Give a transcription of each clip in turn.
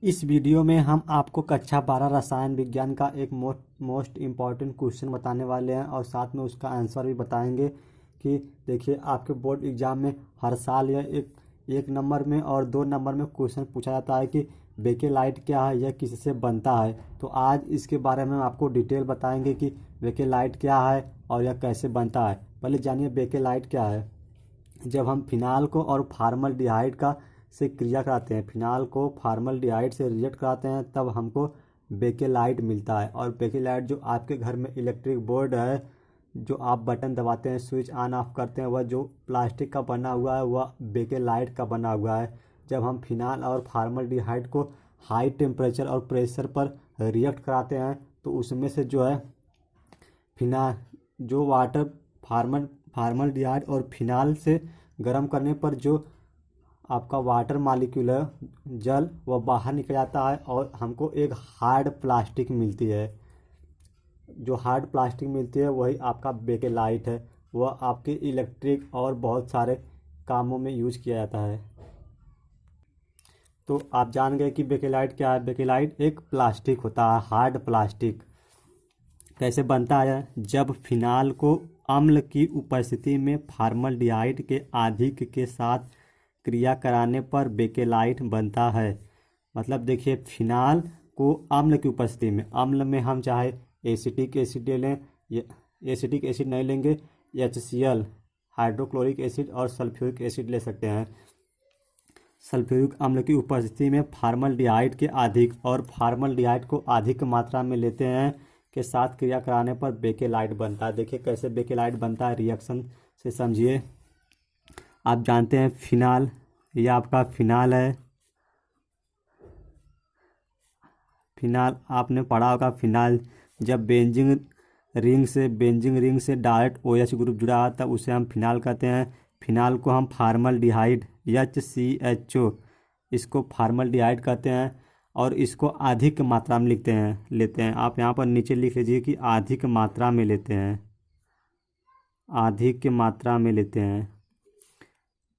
इस वीडियो में हम आपको कक्षा 12 रसायन विज्ञान का एक मोस्ट इम्पॉर्टेंट क्वेश्चन बताने वाले हैं और साथ में उसका आंसर भी बताएंगे कि देखिए आपके बोर्ड एग्जाम में हर साल यह एक नंबर में और 2 नंबर में क्वेश्चन पूछा जाता है कि बेकेलाइट क्या है, यह किससे बनता है। तो आज इसके बारे में हम आपको डिटेल बताएंगे कि बेकेलाइट क्या है और यह कैसे बनता है। पहले जानिए बेकेलाइट क्या है। जब हम फिनाल को और फार्मल्डिहाइड का से क्रिया कराते हैं, फिनाल को फार्मल्डिहाइड से रिएक्ट कराते हैं, तब हमको बेकेलाइट मिलता है। और बेकेलाइट जो आपके घर में इलेक्ट्रिक बोर्ड है, जो आप बटन दबाते हैं, स्विच ऑन ऑफ करते हैं, वह जो प्लास्टिक का बना हुआ है वह बेकेलाइट का बना हुआ है। जब हम फिनाल और फार्मल्डिहाइड को हाई टेम्परेचर और प्रेशर पर रिएक्ट कराते हैं तो उसमें से जो है फिनाल जो वाटर फार्मल्डिहाइड और फिनाल से गर्म करने पर जो आपका वाटर मॉलिक्यूल है, जल, वह बाहर निकल जाता है और हमको एक हार्ड प्लास्टिक मिलती है। जो हार्ड प्लास्टिक मिलती है वही आपका बेकेलाइट है। वह आपके इलेक्ट्रिक और बहुत सारे कामों में यूज किया जाता है। तो आप जान गए कि बेकेलाइट क्या है। बेकेलाइट एक प्लास्टिक होता है, हार्ड प्लास्टिक। कैसे बनता है? जब फिनाल को अम्ल की उपस्थिति में फार्मल्डिहाइड के अधिक के साथ क्रिया कराने पर बेकेलाइट बनता है। मतलब देखिए, फिनाल को अम्ल की उपस्थिति में, अम्ल में हम चाहे एसिटिक एसिड ले लें, एसिटिक एसिड नहीं लेंगे, HCl हाइड्रोक्लोरिक एसिड और सल्फ्यूरिक एसिड ले सकते हैं। सल्फ्यूरिक अम्ल की उपस्थिति में फार्मल्डिहाइड के अधिक और फार्मल्डिहाइड को अधिक मात्रा में लेते हैं के साथ क्रिया कराने पर बेकेलाइट बनता है। देखिए कैसे बेकेलाइट बनता है, रिएक्शन से समझिए। आप जानते हैं फिनाल, ये आपका फिनाल है। फिनाल आपने पढ़ा होगा। फिनाल जब बेंजीन रिंग से डायरेक्ट OH ग्रुप जुड़ा है तब उसे हम फिनाल कहते हैं। फिनाल को हम फार्मल्डिहाइड HCHO, इसको फार्मल्डिहाइड कहते हैं और इसको अधिक मात्रा में लेते हैं। आप यहाँ पर नीचे लिख लीजिए कि अधिक मात्रा में लेते हैं, अधिक मात्रा में लेते हैं।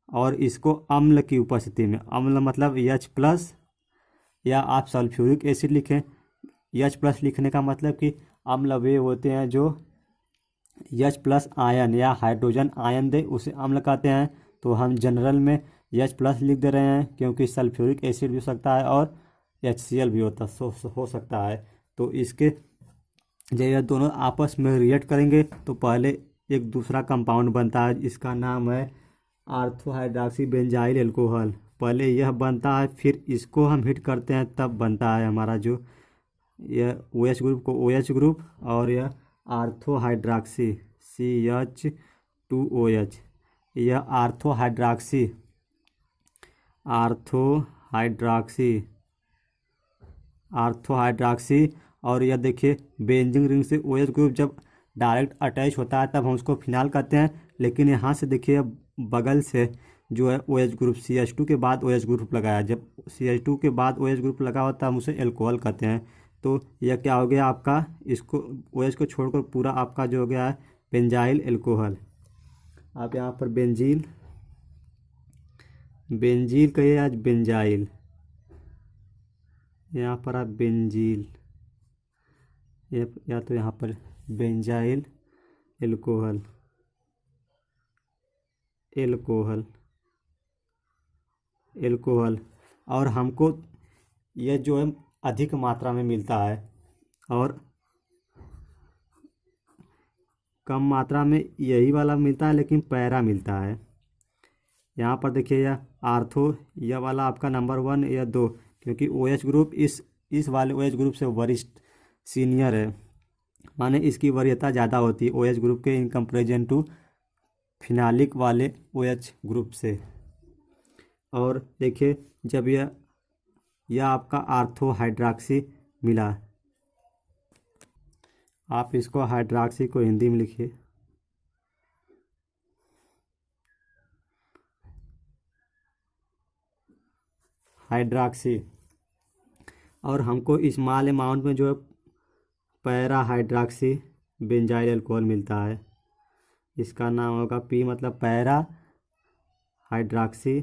और इसको अम्ल की उपस्थिति में, अम्ल मतलब H+, या आप सल्फ्यूरिक एसिड लिखें। H+ लिखने का मतलब कि अम्ल वे होते हैं जो H+ आयन या हाइड्रोजन आयन दे, उसे अम्ल कहते हैं। तो हम जनरल में H+ लिख दे रहे हैं क्योंकि सल्फ्यूरिक एसिड भी हो सकता है और HCl भी हो सकता है। तो इसके जब यह दोनों आपस में रिएक्ट करेंगे तो पहले एक दूसरा कंपाउंड बनता है, इसका नाम है ऑर्थो हाइड्रॉक्सी बेंजाइल एल्कोहल। पहले यह बनता है, फिर इसको हम हिट करते हैं, तब बनता है हमारा जो यह OH ग्रुप को OH ग्रुप और यह ऑर्थो हाइड्रॉक्सी CH2OH, यह ऑर्थो हाइड्रॉक्सी। और यह देखिए बेंजीन रिंग से OH ग्रुप जब डायरेक्ट अटैच होता है तब हम उसको फिनाल कहते हैं। लेकिन यहाँ से देखिए बगल से जो है OH ग्रुप, CH2 के बाद OH ग्रुप लगाया, जब CH2 के बाद OH ग्रुप लगा होता है हम उसे एल्कोहल कहते हैं। तो यह क्या हो गया आपका, इसको OH को छोड़कर पूरा आपका जो हो गया है बेंजाइल एल्कोहल। आप यहाँ पर बेंजील कहिए, आज बेंजाइल, यहाँ पर आप बेंजील, या तो यहाँ पर बेंजाइल एल्कोहल और हमको यह जो है अधिक मात्रा में मिलता है और कम मात्रा में यही वाला मिलता है, लेकिन पैरा मिलता है। यहाँ पर देखिए यह आर्थो, यह वाला आपका नंबर 1 या 2, क्योंकि OH ग्रुप इस वाले OH ग्रुप से वरिष्ठ सीनियर है, माने इसकी वरीयता ज़्यादा होती है OH ग्रुप के इन कंपेरिजन टू फिनालिक वाले OH ग्रुप से। और देखिए जब यह आपका ऑर्थो हाइड्रॉक्सी मिला, आप इसको हाइड्रॉक्सी को हिंदी में लिखिए, हाइड्रॉक्सी। और हमको स्मॉल अमाउंट में जो है पैरा हाइड्रॉक्सी बेंजाइल एल्कोहल मिलता है, इसका नाम होगा P, मतलब पैरा हाइड्रॉक्सी,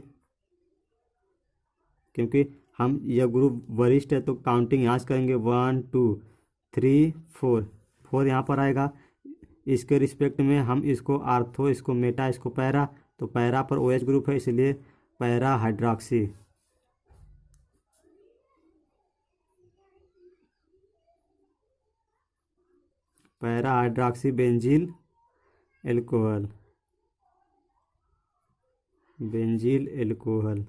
क्योंकि हम यह ग्रुप वरिष्ठ है तो काउंटिंग यहाँ से करेंगे 1 2 3 4, 4 यहाँ पर आएगा। इसके रिस्पेक्ट में हम इसको आर्थो, इसको मेटा, इसको पैरा, तो पैरा पर OH ग्रुप है इसलिए para hydroxy. Para hydroxy बेंजील alcohol, बेंजील alcohol,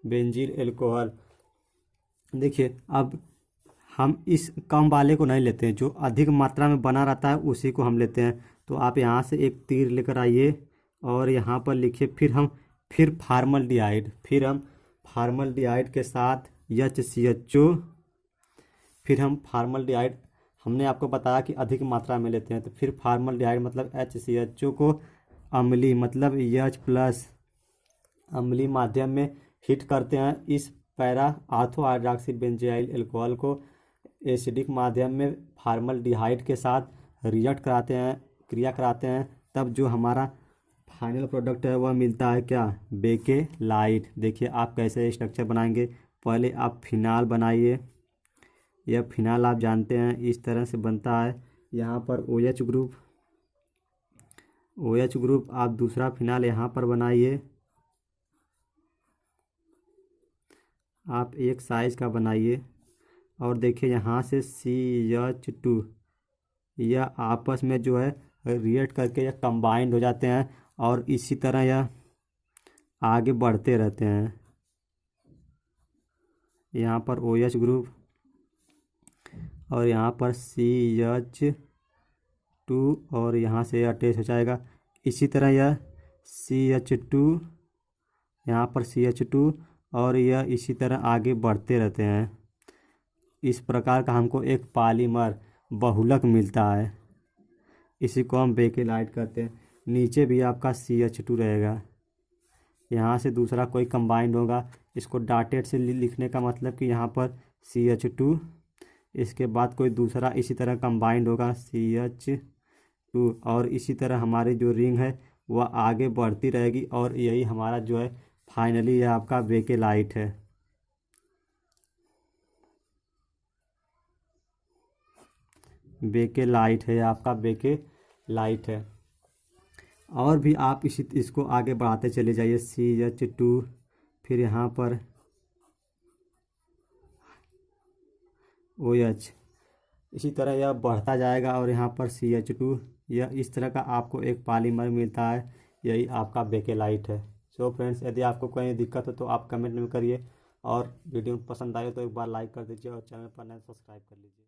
बेंजील alcohol. देखिए अब हम इस कम वाले को नहीं लेते हैं, जो अधिक मात्रा में बना रहता है उसी को हम लेते हैं। तो आप यहाँ से एक तीर लेकर आइए और यहाँ पर लिखिए फिर फार्मल्डिहाइड, फिर हम फार्मल्डिहाइड के साथ HCHO, फिर हम फार्मल्डिहाइड, हमने आपको बताया कि अधिक मात्रा में लेते हैं, तो फिर फार्मल्डिहाइड मतलब HCHO को अम्लीय मतलब H+ अम्लीय माध्यम में हीट करते हैं। इस पैरा आर्थो हाइड्रॉक्सी बेंजील एल्कोहल को एसिडिक माध्यम में फार्मल्डिहाइड के साथ रिएक्ट कराते हैं, क्रिया कराते हैं, तब जो हमारा फाइनल प्रोडक्ट है वह मिलता है क्या, बेकेलाइट। देखिए आप कैसे स्ट्रक्चर बनाएंगे, पहले आप फिनाल बनाइए। यह फिनाल आप जानते हैं इस तरह से बनता है। यहाँ पर OH ग्रुप, OH ग्रुप, आप दूसरा फिनाल यहाँ पर बनाइए, आप एक साइज का बनाइए। और देखिए यहाँ से CH2 यह आपस में जो है रिएक्ट करके यह कंबाइंड हो जाते हैं और इसी तरह यह आगे बढ़ते रहते हैं। यहाँ पर OH ग्रुप और यहाँ पर CH2 और यहाँ से यह अटैच हो जाएगा। इसी तरह यह CH2, यहाँ पर CH2 और यह इसी तरह आगे बढ़ते रहते हैं। इस प्रकार का हमको एक पॉलीमर बहुलक मिलता है, इसी को हम बेकेलाइट कहते हैं। नीचे भी आपका CH2 रहेगा, यहाँ से दूसरा कोई कंबाइंड होगा। इसको डॉटेड से लिखने का मतलब कि यहाँ पर CH2, इसके बाद कोई दूसरा इसी तरह कंबाइंड होगा CH2, और इसी तरह हमारी जो रिंग है वह आगे बढ़ती रहेगी और यही हमारा जो है फाइनली यह आपका बेकेलाइट है। बेकेलाइट है, आपका बेकेलाइट है। और भी आप इसको आगे बढ़ाते चले जाइए, CH2, फिर यहाँ पर OH, इसी तरह यह बढ़ता जाएगा और यहाँ पर CH2, यह इस तरह का आपको एक पॉलीमर मिलता है, यही आपका बेकेलाइट है। सो फ्रेंड्स, यदि आपको कोई दिक्कत हो तो आप कमेंट में करिए, और वीडियो पसंद आए तो एक बार लाइक कर दीजिए और चैनल पर नए सब्सक्राइब कर लीजिए।